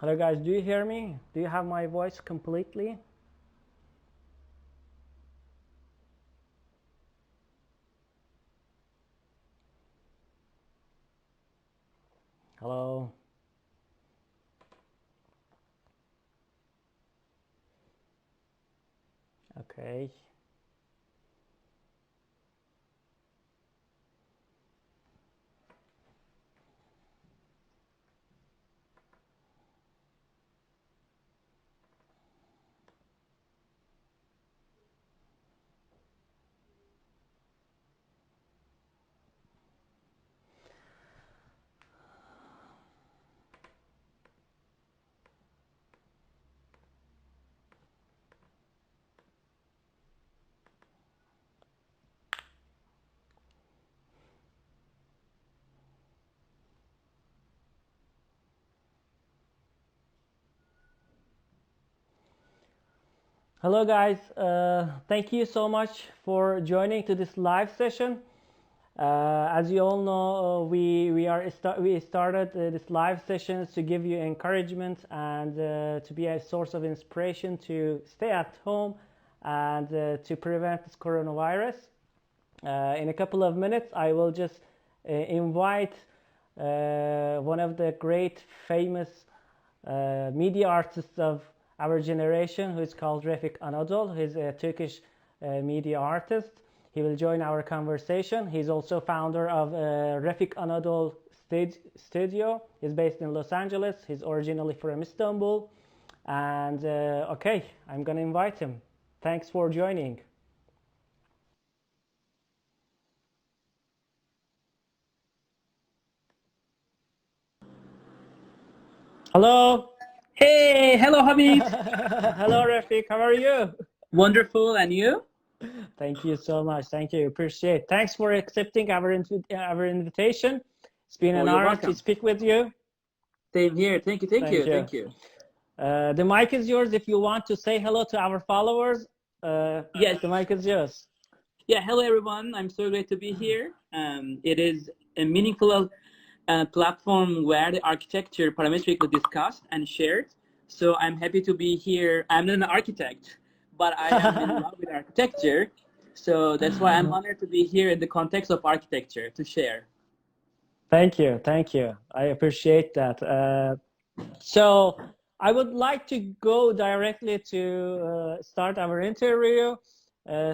Hello guys, do you hear me? Do you have my voice completely? Hello? Okay. Hello guys, thank you so much for joining to this live session. As you all know, we started this live sessions to give you encouragement and to be a source of inspiration to stay at home and to prevent this coronavirus. In a couple of minutes, I will just invite one of the great famous media artists of our generation, who is called Refik Anadol. He's a Turkish media artist. He will join our conversation. He's also founder of Refik Anadol Studio. He's based in Los Angeles. He's originally from Istanbul. And okay, I'm going to invite him. Thanks for joining. Hello. Hey, hello, Hamid. Hello, Refik. How are you? Wonderful, and you? Thank you so much. Thank you. Appreciate it. Thanks for accepting our invitation. It's been an You're honor welcome. to speak with you. Same here. Thank you, thank you, thank you. The mic is yours if you want to say hello to our followers. Yes. The mic is yours. Yeah, hello, everyone. I'm so glad to be here. It is a meaningful platform where the architecture parametrically discussed and shared. So I'm happy to be here. I'm not an architect, but I am in love with architecture. So that's why I'm honored to be here in the context of architecture to share. Thank you. Thank you. I appreciate that. So I would like to go directly to start our interview.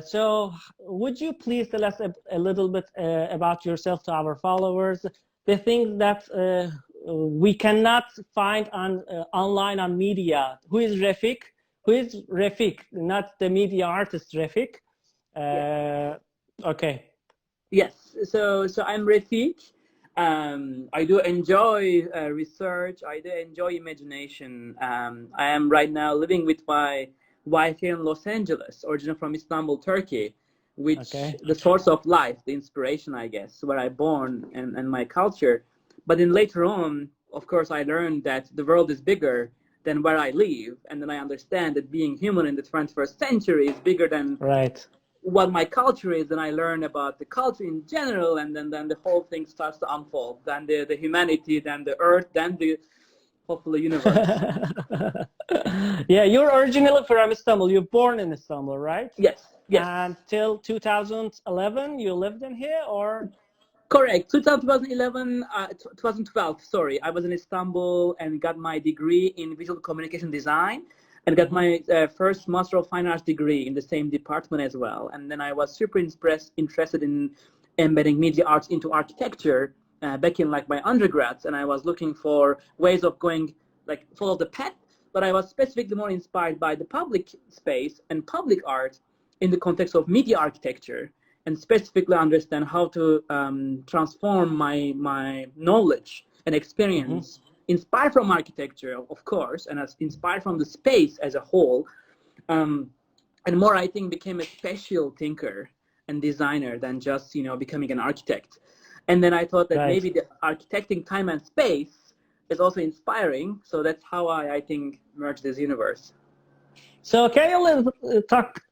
So would you please tell us a little bit about yourself to our followers, the things that we cannot find on online on media? Who is Refik? Who is Refik? Not the media artist Refik. Okay. Yes, so I'm Refik. I do enjoy research. I do enjoy imagination. I am right now living with my wife here in Los Angeles, originally from Istanbul, Turkey, which the source of life, the inspiration, I guess, where I born and my culture. But then later on, of course, I learned that the world is bigger than where I live, and then I understand that being human in the 21st century is bigger than what my culture is, and I learn about the culture in general, and then the whole thing starts to unfold. Then the humanity, then the earth, then the hopefully universe. Yeah, you're originally from Istanbul. You're born in Istanbul, right? Yes. Yes. And till 2011, you lived in here, or? Correct. 2011, 2012. Sorry, I was in Istanbul and got my degree in visual communication design, and got my first Master of Fine Arts degree in the same department as well. And then I was super interested in embedding media arts into architecture back in like my undergrads, and I was looking for ways of going like follow the path. But I was specifically more inspired by the public space and public art in the context of media architecture, and specifically understand how to transform my knowledge and experience, inspired from architecture, of course, and as inspired from the space as a whole, and more, I think, became a special thinker and designer than just becoming an architect. And then I thought that maybe the architecting time and space is also inspiring. So that's how I think merged this universe. So can you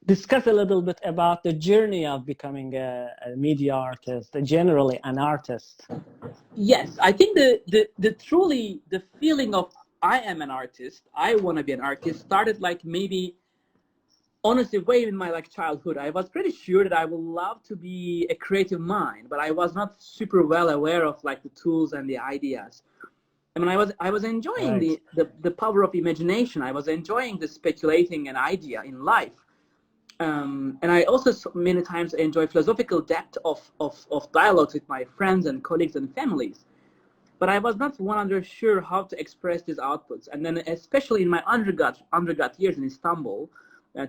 discuss a little bit about the journey of becoming a media artist, generally an artist? Yes, I think the truly the feeling of I am an artist, I want to be an artist, started like maybe honestly way in my like childhood. I was pretty sure that I would love to be a creative mind, but I was not super well aware of like the tools and the ideas. I mean, I was enjoying Right. the power of imagination. I was enjoying the speculating an idea in life. And I also many times enjoy philosophical depth of dialogues with my friends and colleagues and families. But I was not 100 sure how to express these outputs. And then, especially in my undergrad years in Istanbul,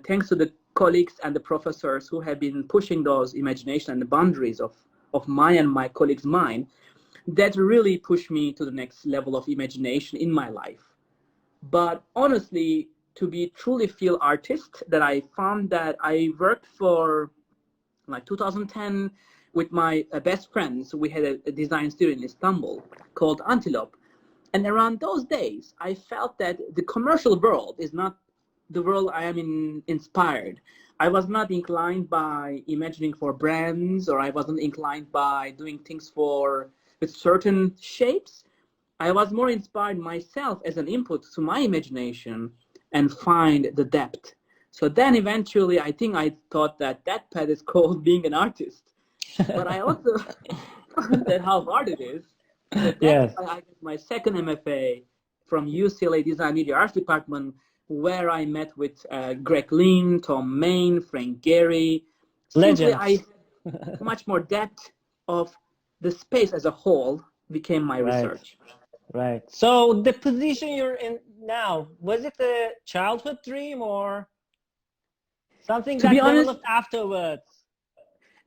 thanks to the colleagues and the professors who have been pushing those imagination and the boundaries of my and my colleagues' mind, that really pushed me to the next level of imagination in my life. But honestly, to be truly feel artist, that I found that I worked for like 2010 with my best friends. We had a design studio in Istanbul called Antelope. And around those days, I felt that the commercial world is not the world I am inspired. I was not inclined by imagining for brands, or I wasn't inclined by doing things for with certain shapes. I was more inspired myself as an input to my imagination and find the depth. So then eventually, I think I thought that that path is called being an artist. But I also found that how hard it is. So that's Yes. why I got my second MFA from UCLA Design Media Arts Department, where I met with Greg Lynn, Tom Main, Frank Gehry. Simply, I Legends. had much more depth of the space as a whole became my Right. research. Right. So the position you're in now, was it a childhood dream or something To be that honest, developed afterwards?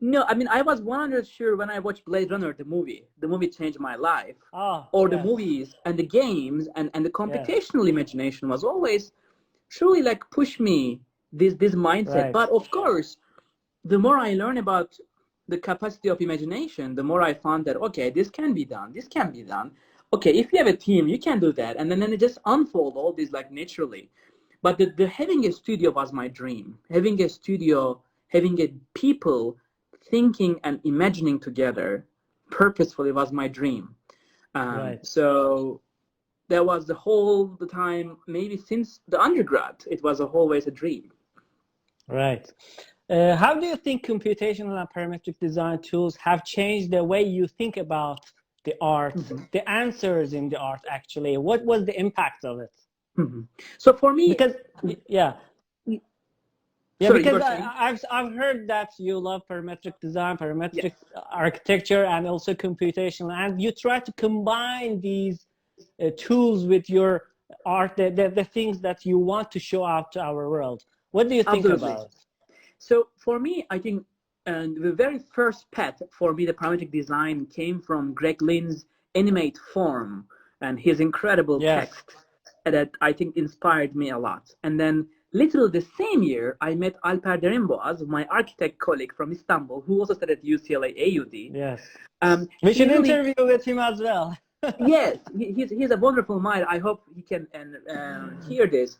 no, I mean, I was 100 sure when I watched Blade Runner, the movie. The movie changed my life. Oh, Or the yes. movies and the games and the Yes. computational imagination was always truly like push me this mindset. Right. But of course, the more I learn about the capacity of imagination, the more I found that okay, this can be done. This can be done. Okay, if you have a team, you can do that, and then it just unfold all this like naturally. But the having a studio was my dream. Having a studio, having a people thinking and imagining together purposefully was my dream. Right. So that was the time, maybe since the undergrad, it was always a dream. Right. How do you think computational and parametric design tools have changed the way you think about the art, Mhm. the answers in the art actually? What was the impact of it? Mhm. So for me, Because, yeah, yeah, sorry, you because were saying? I've heard that you love parametric design, Yes, parametric architecture, and also computational, and you try to combine these tools with your art, the things that you want to show out to our world. What do you think absolutely. about it? So for me, I think the very first pet for me, the parametric design came from Greg Lynn's animate form and his incredible Yes. text that I think inspired me a lot. And then literally the same year, I met Alper Derinboğaz, my architect colleague from Istanbul, who also studied at UCLA AUD. Yes. We He should really, interview with him as well. yes, he's a wonderful mind. I hope he can hear this.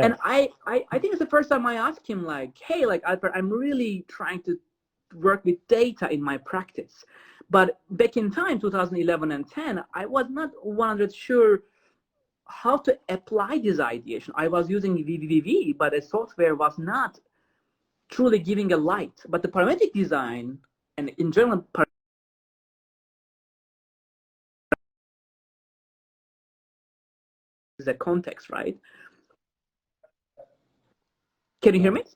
And Yes. I think it's the first time I asked him like, hey, like Alper, I'm really trying to work with data in my practice. But back in time, 2011 and 10, I was not 100 sure how to apply this ideation. I was using VVVV, but the software was not truly giving a light. But the parametric design and in general is a context, right? Can you hear me? Right.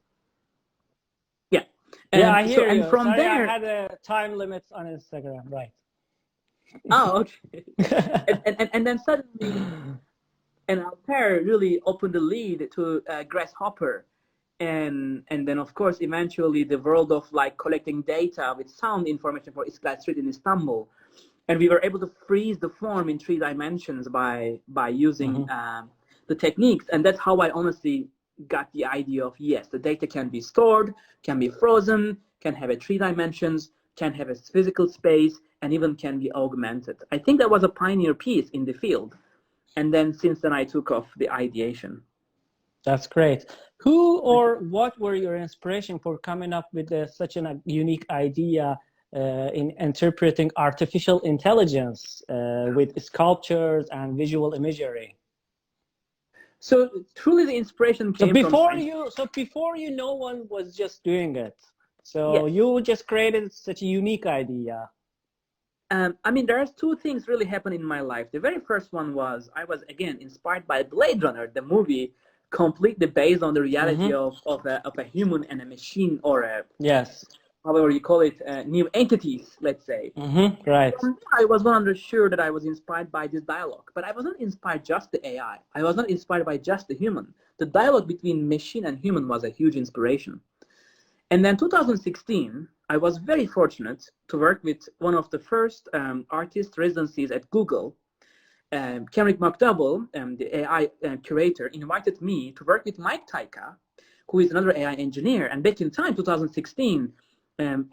Yeah. Yeah, I So hear and you. from Sorry, I there, had a time limits on Instagram. Right. oh, okay. And then suddenly and Altair really opened the lead to Grasshopper, and then of course eventually the world of like collecting data with sound information for Istiklal Street in Istanbul, and we were able to freeze the form in 3 dimensions by using Mhm. the techniques, and that's how I honestly got the idea of yes, the data can be stored, can be frozen, can have a 3 dimensions, can have a physical space, and even can be augmented. I think that was a pioneer piece in the field, and then since then I took off the ideation. That's great. Who or what were your inspiration for coming up with such a unique idea in interpreting artificial intelligence with sculptures and visual imagery? So truly the inspiration So came from before you, no one was just doing it. So yes. you just created such a unique idea. I mean, there's two things really happened in my life. The very first one was I was again inspired by Blade Runner, the movie, completely based on the reality of a human and a machine, or a, Yes. however you call it, new entities, let's say. Right. From there, I was 100 sure that I was inspired by this dialogue, but I wasn't inspired just the AI. I was not inspired by just the human. The dialogue between machine and human was a huge inspiration. And then 2016, I was very fortunate to work with one of the first artist residencies at Google. Henrik McDouble, the AI curator, invited me to work with Mike Taika, who is another AI engineer. And back in time, 2016,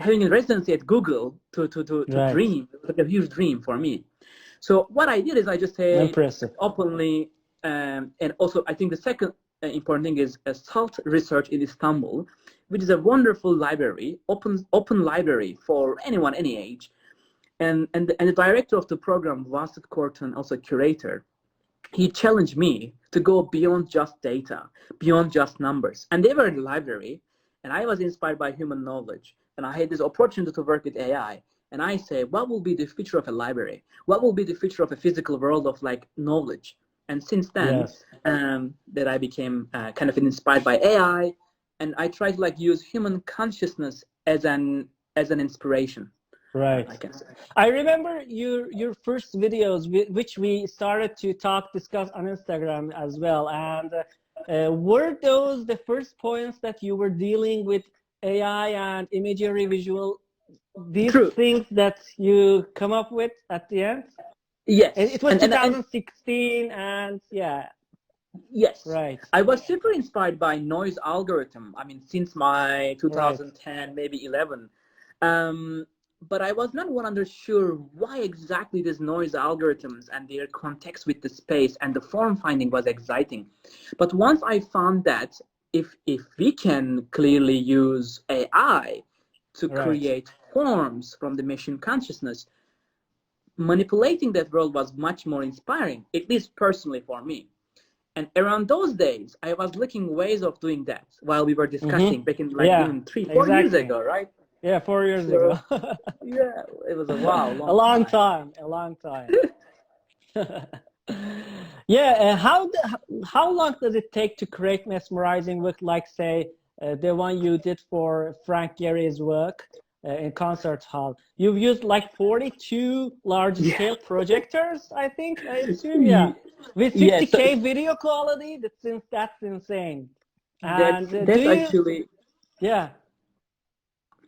having a residency at Google to Right. dream, it was like a huge dream for me. So what I did is I just say Impressive. openly, and also I think the second important thing is SALT Research in Istanbul, which is a wonderful library, open library for anyone, any age. And the director of the program, Vasif Kortan, also curator, he challenged me to go beyond just data, beyond just numbers. And they were in the library, and I was inspired by human knowledge. And I had this opportunity to work with AI. And I say, what will be the future of a library? What will be the future of a physical world of like knowledge? And since then, Yes. that I became kind of inspired by AI, and I try to like use human consciousness as an inspiration. Right. I can say. I remember your first videos, which we started to discuss on Instagram as well. And were those the first points that you were dealing with AI and imagery visual, these True. things that you come up with at the end? Yes. It was And 2016, and yeah. yes. Right. I was super inspired by noise algorithm. I mean, since my 2010, maybe 11. But I was not 100 sure why exactly these noise algorithms and their context with the space and the form finding was exciting. But once I found that if we can clearly use AI to create forms from the machine consciousness, manipulating that world was much more inspiring, at least personally for me. And around those days, I was looking ways of doing that while we were discussing back in like even 3-4 years ago, right? Yeah, 4 years So, ago. yeah, it was a wow, A long time. A long time. Yeah, how long does it take to create mesmerizing work, like say the one you did for Frank Gehry's work in concert hall? You've used like 42 large-scale projectors, I think. I assume, yeah, with 50K video quality. That's insane. And that's actually yeah.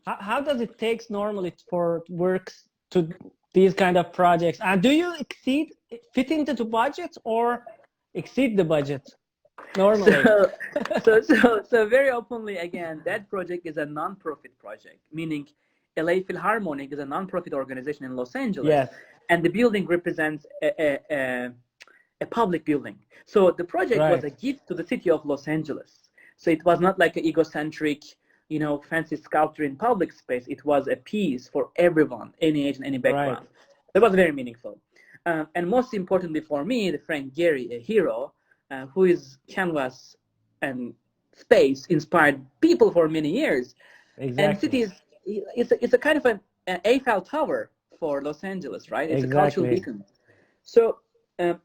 How does it take normally for works to these kind of projects? And do you fit into the budget or exceed the budget normally? so very openly again, that project is a non-profit project, meaning LA Philharmonic is a non-profit organization in Los Angeles, Yes. and the building represents a public building. So the project was a gift to the city of Los Angeles. So it was not like an egocentric, fancy sculpture in public space. It was a piece for everyone, any age and any background. That was very meaningful. And most importantly for me, the Frank Gehry, a hero, who is canvas and space inspired people for many years. Exactly. And city is it's a kind of an Eiffel Tower for Los Angeles, right? It's a cultural beacon. So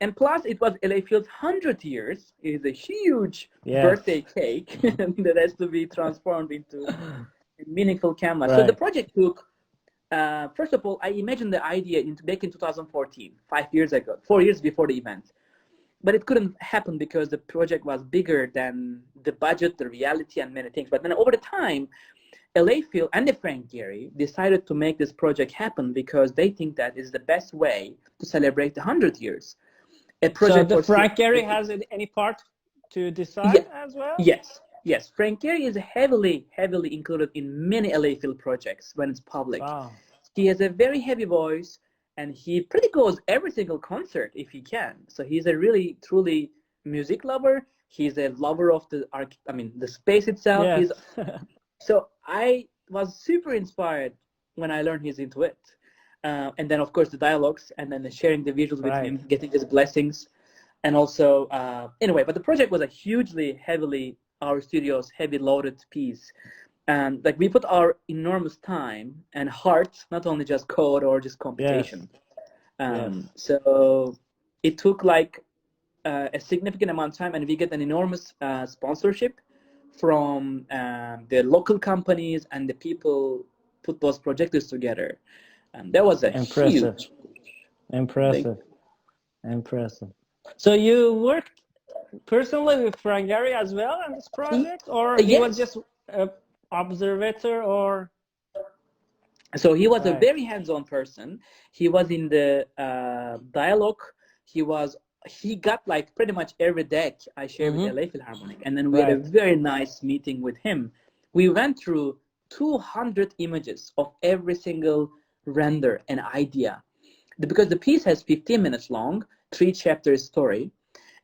and plus it was LA Field's 100 years. It is a huge birthday cake that has to be transformed into a meaningful canvas. So the project took, first of all, I imagined the idea back in 2014, 5 years ago, 4 years before the event. But it couldn't happen because the project was bigger than the budget, the reality, and many things. But then over the time, LA Phil and the Frank Gehry decided to make this project happen because they think that is the best way to celebrate the 100 years. So the Frank Gehry has any part to decide as well? Yes. Frank Gehry is heavily included in many LA Phil projects when it's public. Wow. He has a very heavy voice, and he pretty goes every single concert if he can. So he's a really, truly music lover. He's a lover of the space itself. Yes. So I was super inspired when I learned he's into it. And then, of course, the dialogues, and then sharing the visuals with him, getting his blessings. And also, anyway, but the project was a hugely heavily, our studio's heavy loaded piece. And like we put our enormous time and heart, not only just code or just Yes. computation. Yes. So it took like a significant amount of time, and we get an enormous sponsorship from the local companies and the people put those projectors together. And that was a Impressive. huge thing. Impressive. Impressive. So you worked personally with Frank Gehry as well on this project, or he was Yes. just a observator, or So he was a right? very hands-on person. He was in the dialogue. He was he got like pretty much every deck I shared with Mm-hmm. LA Philharmonic, and then we had a Right. very nice meeting with him. We went through 200 images of every single render and idea, because the piece has 15 minutes long, 3 chapters story,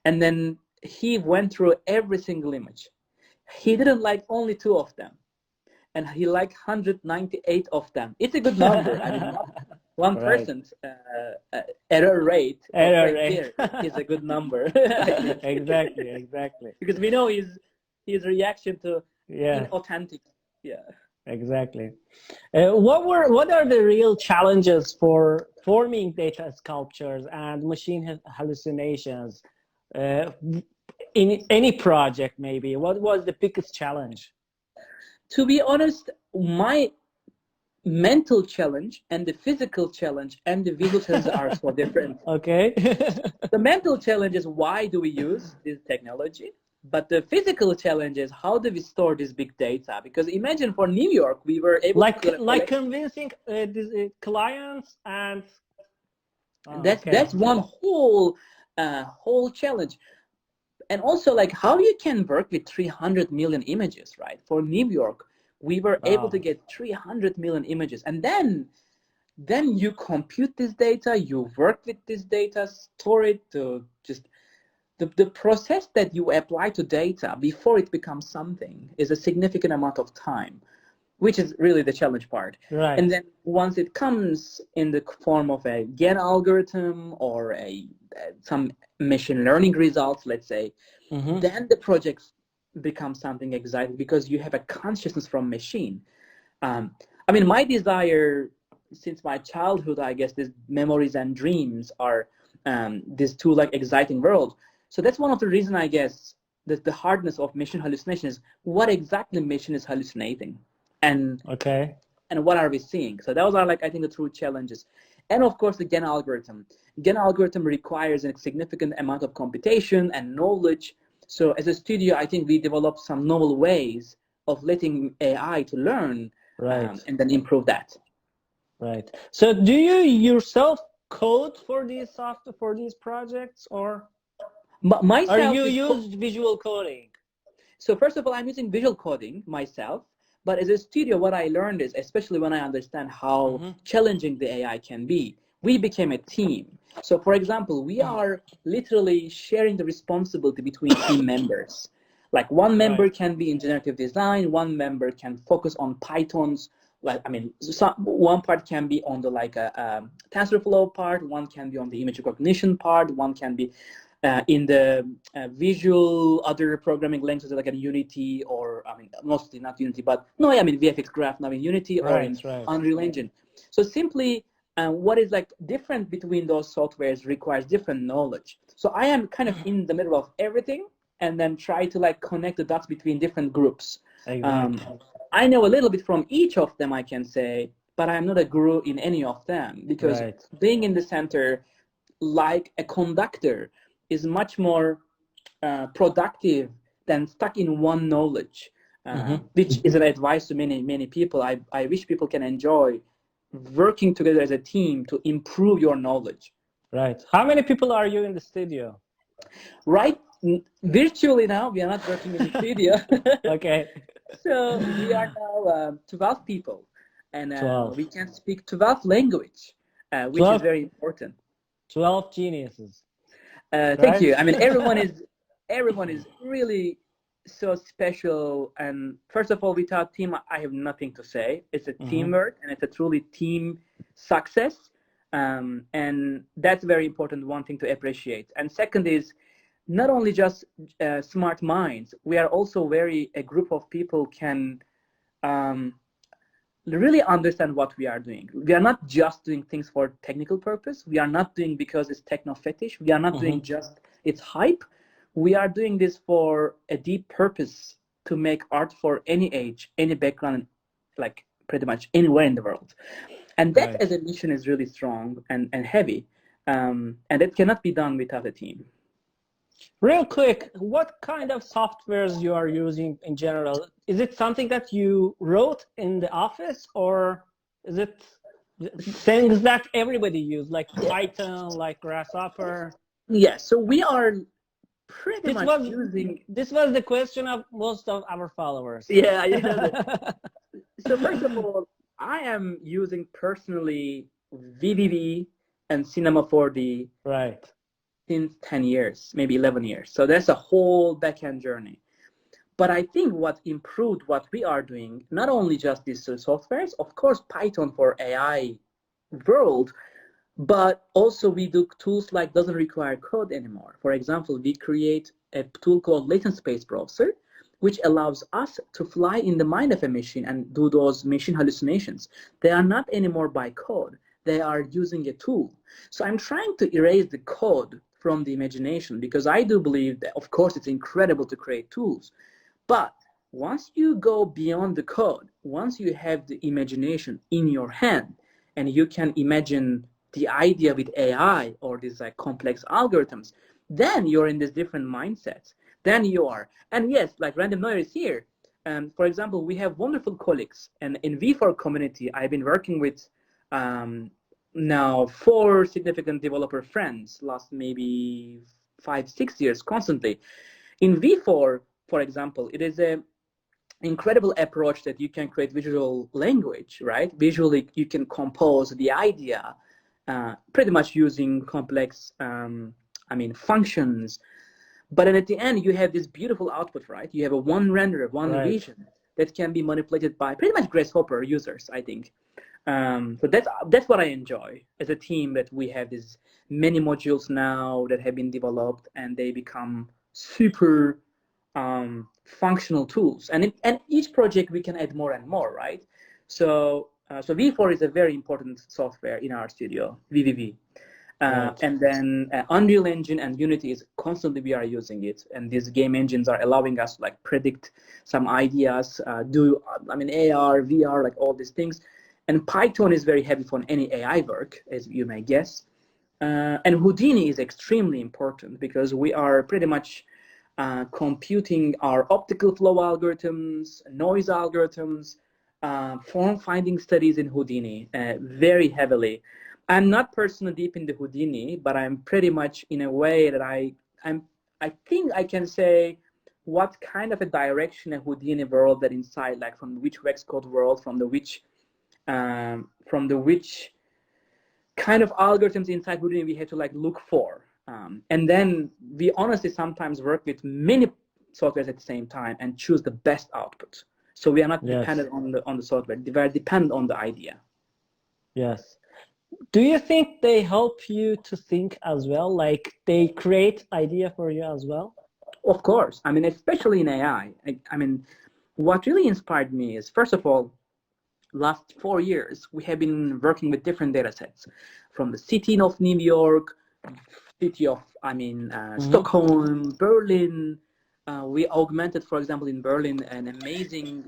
and then he went through every single image. He didn't like only 2 of them, and he liked 198 of them. It's a good number. I mean, one Right. percent error rate of Error Frank rate. Gehry is a good number, I think, Exactly. Exactly. because we know his reaction to Yeah. inauthentic. Yeah. Exactly. What are the real challenges for forming data sculptures and machine hallucinations in any project? Maybe what was the biggest challenge? To be honest, my mental challenge and the physical challenge and the visual challenge are so different. Okay. The mental challenge is why do we use this technology? But the physical challenge is how do we store this big data? Because imagine for New York, we were able to like collect. convincing clients and oh, That's okay. one whole challenge. And also like how you can work with 300 million images, right? For New York, we were able to Wow. get 300 million images, and then you compute this data, you work with this data, store it to just the process that you apply to data before it becomes something is a significant amount of time, which is really the challenge part. And Right. then once it comes in the form of a GAN algorithm or a some machine learning results, let's say, Mm-hmm. then the projects become something exciting because you have a consciousness from machine. I mean, my desire since my childhood, I guess, these memories and dreams are these two like exciting worlds. So that's one of the reasons, I guess, that the hardness of machine hallucination is what exactly machine is hallucinating, and Okay. and what are we seeing. So those are like I think the true challenges, and of course the GAN algorithm. GAN algorithm requires a significant amount of computation and knowledge. So as a studio, I think we developed some novel ways of letting AI to learn Right. and then improve that. Right. So do you yourself code for these software for these projects, or Myself you is use visual coding? so first of all, I'm using visual coding myself, but as a studio, what I learned is, especially when I understand how Mm-hmm. challenging the AI can be, we became a team. So for example, we are literally sharing the responsibility between team members. Like one member Right. can be in generative design, one member can focus on Python's, like I mean, one part can be on the like a TensorFlow part, one can be on the image recognition part, one can be in the visual other programming languages like in Unity, or I mean mostly not Unity, but no, I mean VFX Graph now in Unity or Right. in Right. Unreal Engine. So simply what is like different between those softwares requires different knowledge. So I am kind of in the middle of everything and then try to like connect the dots between different groups. Um, Exactly. I know a little bit from each of them, I can say, but I'm not a guru in any of them because Right. being in the center like a conductor is much more productive than stuck in one knowledge, Mm-hmm. which is an advice to many people. I wish people can enjoy working together as a team to improve your knowledge. Right. How many people are you in the studio? Right, virtually now we are not working in the studio. Okay. So we are now 12 people, and 12. we can speak 12 language, which is 12. very important. 12 geniuses. Thank Right. you. I mean, everyone is really so special. And first of all, without team, I have nothing to say. It's a Mm-hmm. teamwork, and it's a truly team success. And that's very important. One thing to appreciate. And second is not only just smart minds, we are also a group of people can um, really understand what we are doing. We are not just doing things for technical purpose. We are not doing because it's techno fetish. We are not doing just it's hype. We are doing this for a deep purpose to make art for any age, any background, like pretty much anywhere in the world. And that Right. as a mission is really strong and heavy. And it cannot be done without a team. Real quick, what kind of softwares you are using in general? Is it something that you wrote in the office, or is it things that everybody use, like Yeah. Python, like Grasshopper? Yeah. So we are pretty This much was using. this was the question of most of our followers. Yeah, you know that. So first of all, I am using personally VVV and Cinema 4D Right. since 10 years, maybe 11 years. So that's a whole backend journey. But I think what improved what we are doing, not only just these two softwares, of course, Python for AI world, but also we do tools like doesn't require code anymore. For example, we create a tool called latent space browser, which allows us to fly in the mind of a machine and do those machine hallucinations. They are not anymore by code. They are using a tool. So I'm trying to erase the code from the imagination because I do believe that, of course, it's incredible to create tools. But once you go beyond the code, once you have the imagination in your hand and you can imagine the idea with AI or these like complex algorithms, then you're in this different mindset. Then you are. And yes, like Random Neuer is here. For example, we have wonderful colleagues. And in V4 community, I've been working with um, now 4 significant developer friends, last maybe 5, 6 years constantly. In V4, for example, it is a incredible approach that you can create visual language, right? Visually, you can compose the idea pretty much using complex, functions. But then at the end, you have this beautiful output, right? You have a one render, one Right. vision that can be manipulated by pretty much Grasshopper users, I think. So that's what I enjoy as a team, that we have these many modules now that have been developed and they become super functional tools. And each project we can add more and more, right? So V4 is a very important software in our studio, VVV. Right. And then Unreal Engine and Unity is constantly we are using it, and these game engines are allowing us to like predict some ideas, do AR, VR, like all these things. And Python is very heavy for any AI work, as you may guess. And Houdini is extremely important because we are pretty much computing our optical flow algorithms, noise algorithms, form finding studies in Houdini very heavily. I'm not personally deep in the Houdini, but I'm pretty much in a way that I think I can say what kind of a direction a Houdini world that inside, like from which Vex code world, from the which kind of algorithms inside Houdini we have to like look for. And then we honestly sometimes work with many softwares at the same time and choose the best output. So we are not Yes. dependent on the software. We are dependent on the idea. Yes. Do you think they help you to think as well? Like they create idea for you as well? Of course. Especially in AI. What really inspired me is, first of all, last 4 years, we have been working with different data sets from the city of New York, city of, Stockholm, Berlin. We augmented, for example, in Berlin, an amazing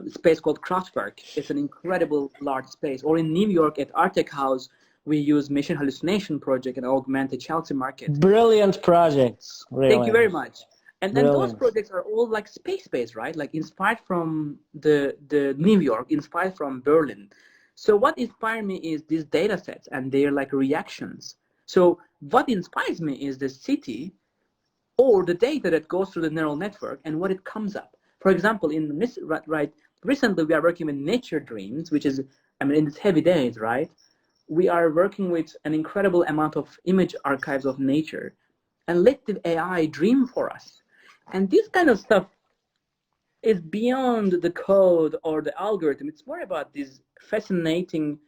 space called Kraftwerk. It's an incredible large space. Or in New York at Artec House, we use Machine Hallucination project and augment the Chelsea market. Brilliant projects, Thank you really. very much. And then those Brilliant. projects are all like space-based, right? Like inspired from the New York, inspired from Berlin. So what inspired me is these data sets and their like reactions. So what inspires me is the city or the data that goes through the neural network and what it comes up. For example, recently we are working with nature dreams, which is, in its heavy days, right? We are working with an incredible amount of image archives of nature and let the AI dream for us. And this kind of stuff is beyond the code or the algorithm. It's more about this fascination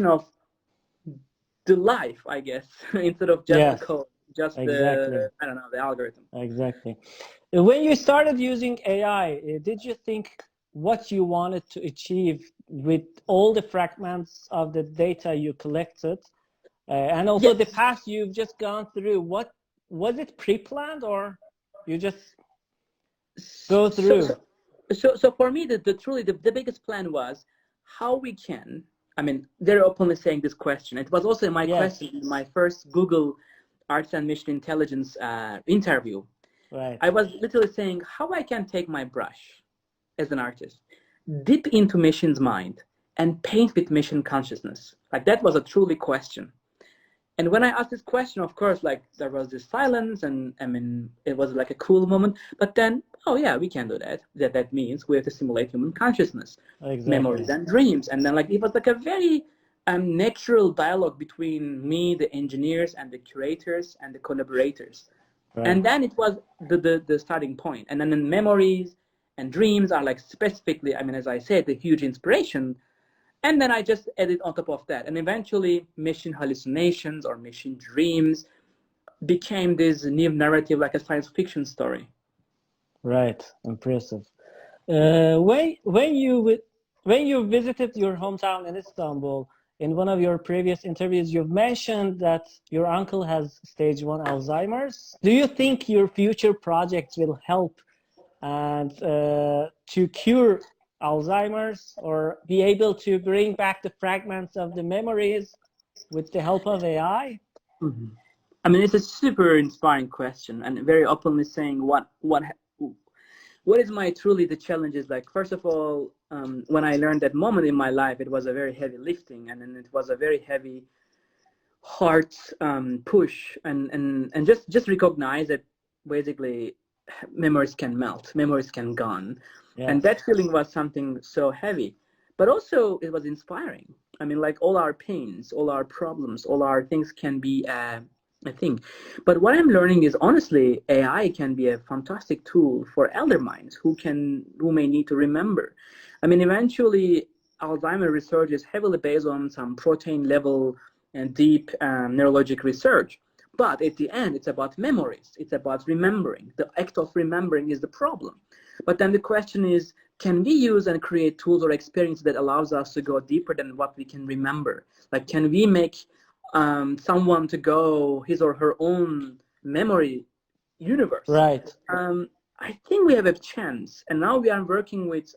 of the life, I guess, instead of just the Yes. code. just Exactly. the, I don't know, the algorithm. Exactly. When you started using AI, did you think what you wanted to achieve with all the fragments of the data you collected, and also the Yes. path you've just gone through? What was it pre-planned, or you just go So, through? so, so for me, the truly the biggest plan was how we can. I mean, very openly saying this question. It was also my Yes. question in my first Google Arts and Mission Intelligence interview. Right. I was literally saying how I can take my brush as an artist, dip into Mission's mind, and paint with Mission consciousness. Like that was a truly question. And when I asked this question, of course, like there was this silence, and I mean, it was like a cool moment. But then, oh yeah, we can do that. That means we have to simulate human consciousness, Exactly. memories, and dreams. And then, like, it was like a very natural dialogue between me, the engineers, and the curators and the collaborators. Right. And then it was the starting point. And then the memories and dreams are like specifically, I mean, as I said, the huge inspiration, and then I just added on top of that. And eventually, Mission Hallucinations or Mission Dreams became this new narrative, like a science fiction story. Right. Impressive. When you visited your hometown in Istanbul, in one of your previous interviews, you've mentioned that your uncle has stage 1 Alzheimer's. Do you think your future projects will help and to cure Alzheimer's, or be able to bring back the fragments of the memories with the help of AI? Mm-hmm. I mean, it's a super inspiring question, and very openly saying what is my truly the challenges. Like, first of all, when I learned that moment in my life, it was a very heavy lifting, and then it was a very heavy heart push, and just recognize that basically memories can melt, memories can gone, and Yes. that feeling was something so heavy, but also it was inspiring. I mean, like, all our pains, all our problems, all our things can be a thing. But what I'm learning is, honestly, AI can be a fantastic tool for elder minds who may need to remember. I mean, eventually, Alzheimer research is heavily based on some protein level and deep neurologic research. But at the end, it's about memories. It's about remembering. The act of remembering is the problem. But then the question is, can we use and create tools or experiences that allows us to go deeper than what we can remember? Like, can we make someone to go his or her own memory universe? Right. I think we have a chance. And now we are working with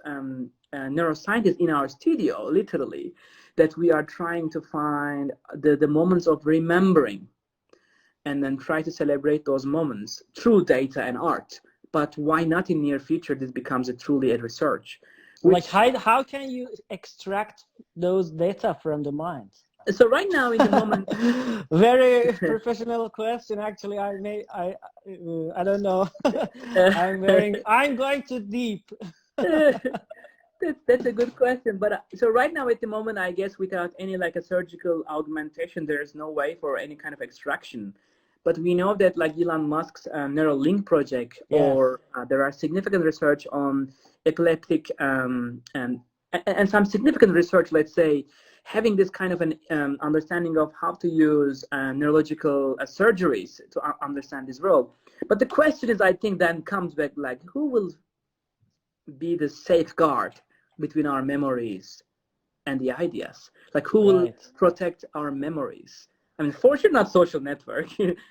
neuroscientists in our studio, literally, that we are trying to find the moments of remembering, and then try to celebrate those moments through data and art. But why not in near future this becomes a truly a research, Like which, how can you extract those data from the mind? so right now in the moment. Very professional question. Actually, I don't know. I'm going too deep. That's a good question. But so right now at the moment, I guess without any like a surgical augmentation, there is no way for any kind of extraction. But we know that, like, Elon Musk's Neuralink project, Yes. or there are significant research on epileptic and some significant research, let's say, having this kind of an understanding of how to use neurological surgeries to understand this world. But the question is, I think, then comes back, like, who will be the safeguard between our memories and the ideas? Like, who will Right. protect our memories? I mean, for sure not social network.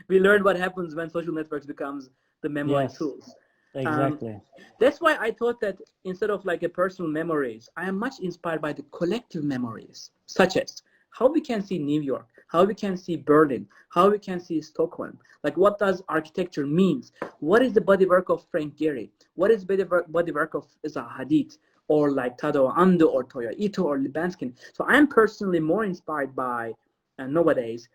We learned what happens when social networks becomes the memory Yes. tools. Um, Exactly. that's why I thought that instead of like a personal memories, I am much inspired by the collective memories, such as how we can see New York, how we can see Berlin, how we can see Stockholm. Like, what does architecture means? What is the body work of Frank Gehry? What is body work of Zaha Hadid, or like Tadao Ando, or Toya Ito, or Libanskin? So I'm personally more inspired by nowadays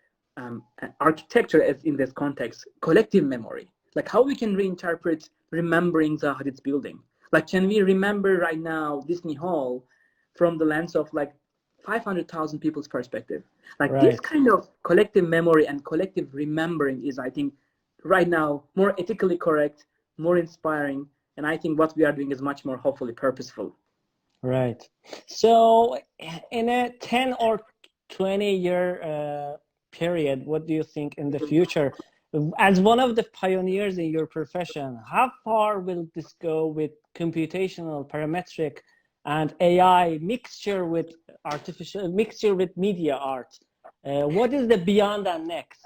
architecture, as in this context, collective memory. Like, how we can reinterpret remembering Zaha Hadid's building. Like, can we remember right now Disney Hall from the lens of like 500,000 people's perspective? Like, this Right. kind of collective memory and collective remembering is, I think, right now more ethically correct, more inspiring, and I think what we are doing is much more hopefully purposeful. Right. So, in a 10 or 20 year period, what do you think in the future? As one of the pioneers in your profession, how far will this go with computational, parametric, and AI mixture with media art? What is the beyond and next?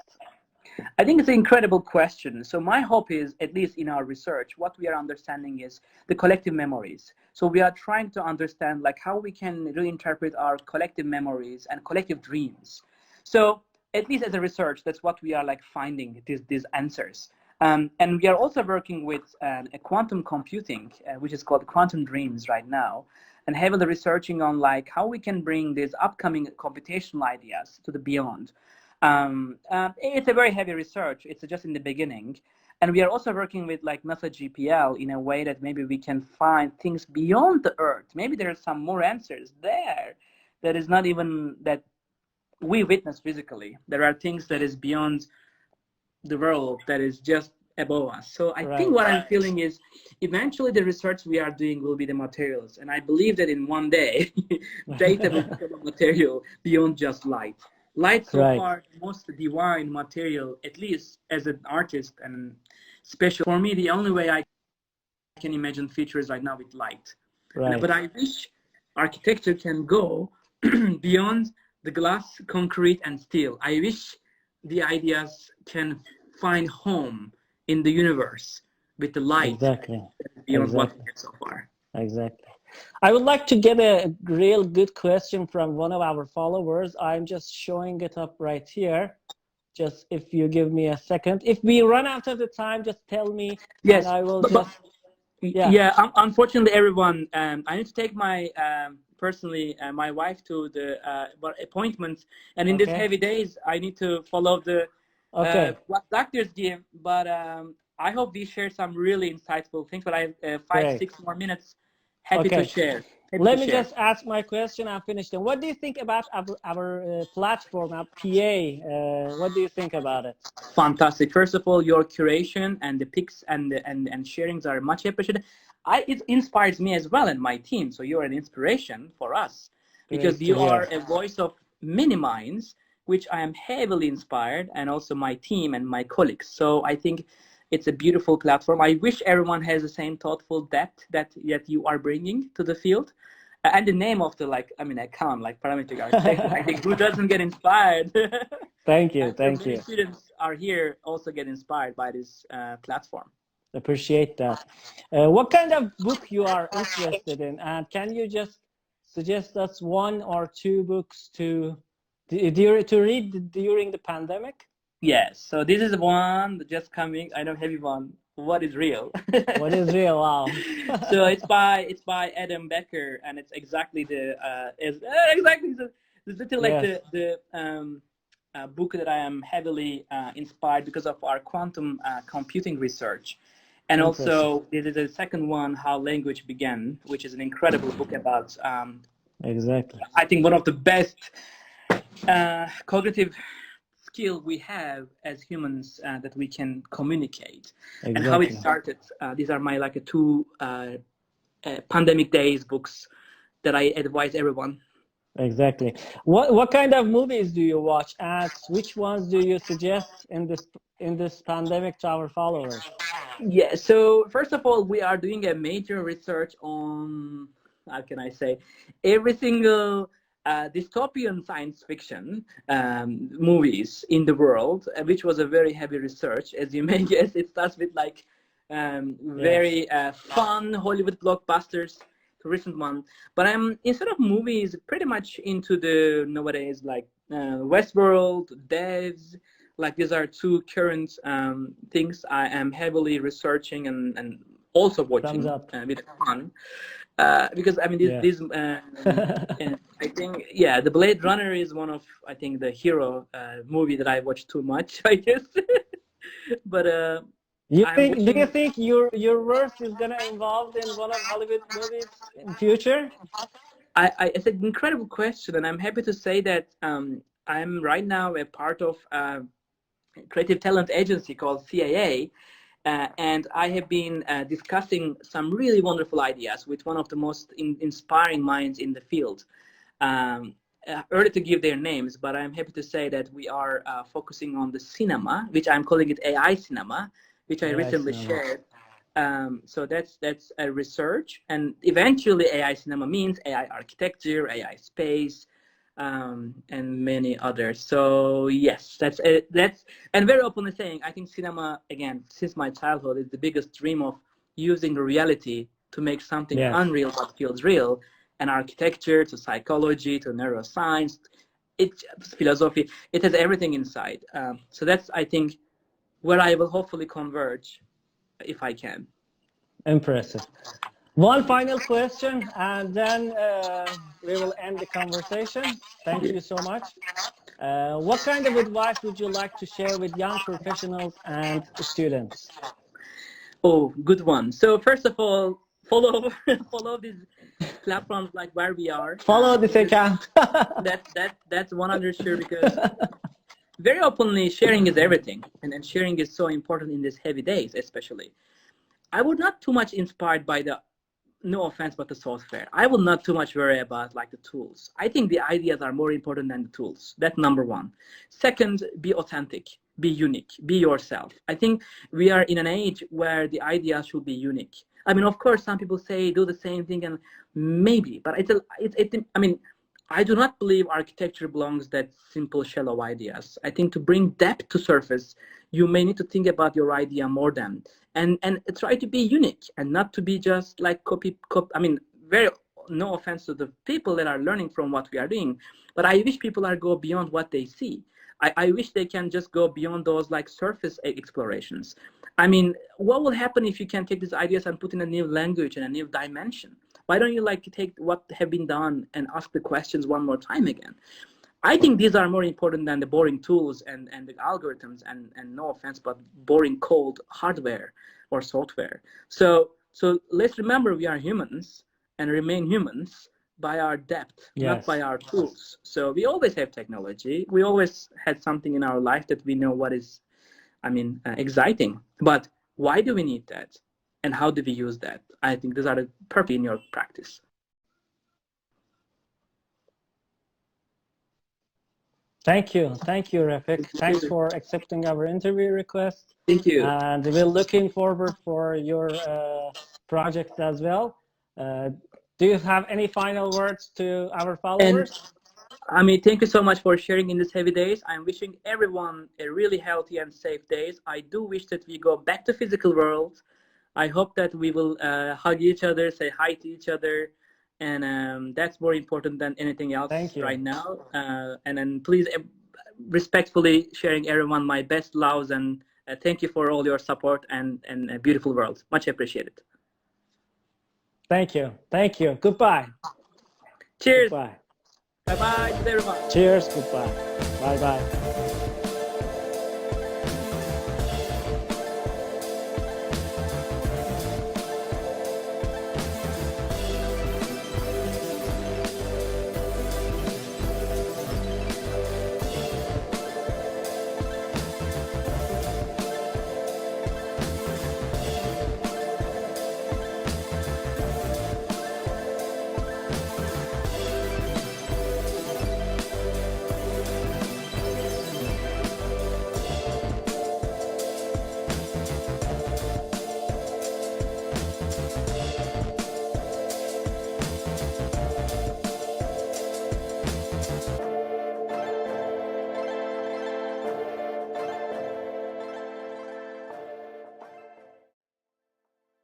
I think it's an incredible question. So my hope is, at least in our research, what we are understanding is the collective memories. So we are trying to understand like how we can reinterpret our collective memories and collective dreams. So at least as a research, that's what we are like finding these answers. And we are also working with a quantum computing, which is called quantum dreams right now, and heavily researching on like how we can bring these upcoming computational ideas to the beyond. It's a very heavy research. It's just in the beginning. And we are also working with like NASA GPL in a way that maybe we can find things beyond the Earth. Maybe there are some more answers there that is not even that we witness physically. There are things that is beyond the world that is just above us. So I think what I'm feeling is eventually the research we are doing will be the materials. And I believe that in one day, data will become a material beyond just light. Light so far, the most divine material, at least as an artist and special. For me, the only way I can imagine features right now with light. But I wish architecture can go beyond the glass, concrete, and steel. I wish the ideas can find home in the universe with the light beyond what we get so far. Exactly. I would like to get a real good question from one of our followers. I'm just showing it up right here. Just if you give me a second. If we run out of the time, just tell me. Yes, and I will unfortunately, everyone, I need to take my personally my wife to the appointments, and in these heavy days, I need to follow the what doctors give. But I hope we share some really insightful things. But I have 5-6 more minutes. Happy to share. Let me just ask my question and finish them. What do you think about our platform, our PA? What do you think about it? Fantastic. First of all, your curation and the pics and sharings are much appreciated. It inspires me as well and my team. So you're an inspiration for us because you are a voice of many minds, which I am heavily inspired, and also my team and my colleagues. So I think it's a beautiful platform. I wish everyone has the same thoughtful depth that you are bringing to the field. And the name of the account, like Parametric Architecture, I think who doesn't get inspired? Thank you. Thank you. Students are here also get inspired by this platform. Appreciate that. What kind of book you are interested in? And can you just suggest us 1 or 2 books to read during the pandemic? Yes. So this is one just coming. I know heavy one. What is real? What is real? Wow. So it's by Adam Becker, and it's exactly the little like the book that I am heavily inspired because of our quantum computing research. And also this is the second one, How Language Began, which is an incredible book about I think one of the best cognitive skill we have as humans that we can communicate and how it started. These are my 2 pandemic days books that I advise everyone. Exactly. What kind of movies do you watch, and which ones do you suggest in this pandemic to our followers? Yeah, so first of all, we are doing a major research on, how can I say, every single dystopian science fiction movies in the world, which was a very heavy research. As you may guess, it starts with very fun Hollywood blockbusters to recent one. But I'm, instead of movies, pretty much into the nowadays Westworld, Devs. These are 2 current things I am heavily researching and also watching with fun. Because I mean these I think the Blade Runner is one of the hero movie that I watch too much, I guess. But do you think your work is gonna involved in one of Hollywood movies in future? It's an incredible question, and I'm happy to say that I'm right now a part of a creative talent agency called CAA. And I have been discussing some really wonderful ideas with one of the most inspiring minds in the field. early to give their names, but I'm happy to say that we are focusing on the cinema, which I'm calling it AI cinema, which I recently shared. So that's a research, and eventually AI cinema means AI architecture, AI space, and many others. So yes, that's and very openly saying, I think cinema, again, since my childhood, is the biggest dream of using reality to make something unreal but feels real, and architecture to psychology to neuroscience, it's philosophy. It has everything inside. So that's, I think, where I will hopefully converge if I can. Impressive. One final question, and then we will end the conversation. Thank you so much. What kind of advice would you like to share with young professionals and students? Oh, good one. So first of all, follow these platforms like where we are. Follow this account. That's 100 sure, because very openly sharing is everything, and sharing is so important in these heavy days, especially. I would not too much inspired by the, no offense, but the software. I will not too much worry about like the tools. I think the ideas are more important than the tools. That's number one. Second, be authentic, be unique, be yourself. I think we are in an age where the ideas should be unique. I mean, of course, some people say do the same thing, and maybe, but I mean, I do not believe architecture belongs that simple, shallow ideas. I think to bring depth to surface, you may need to think about your idea more than, and try to be unique and not to be just like copy. I mean, very, no offense to the people that are learning from what we are doing, but I wish people are go beyond what they see. I wish they can just go beyond those like surface explorations. I mean, what will happen if you can take these ideas and put in a new language and a new dimension? Why don't you like take what have been done and ask the questions one more time again? I think these are more important than the boring tools and the algorithms and no offense, but boring cold hardware or software. So let's remember we are humans and remain humans by our depth, not by our tools. So we always have technology. We always had something in our life that we know what is, I mean, exciting. But why do we need that? And how do we use that? I think these are the purpose in your practice. Thank you, Refik. Thanks for accepting our interview request. Thank you. And we're looking forward for your project as well. Do you have any final words to our followers? I mean, thank you so much for sharing in these heavy days. I'm wishing everyone a really healthy and safe days. I do wish that we go back to physical world. I hope that we will hug each other, say hi to each other, and that's more important than anything else right now. And then please, respectfully sharing everyone my best loves, and thank you for all your support and a beautiful world. Much appreciated. Thank you. Thank you. Goodbye. Cheers. Goodbye. Bye-bye to everyone. Cheers. Goodbye. Bye-bye.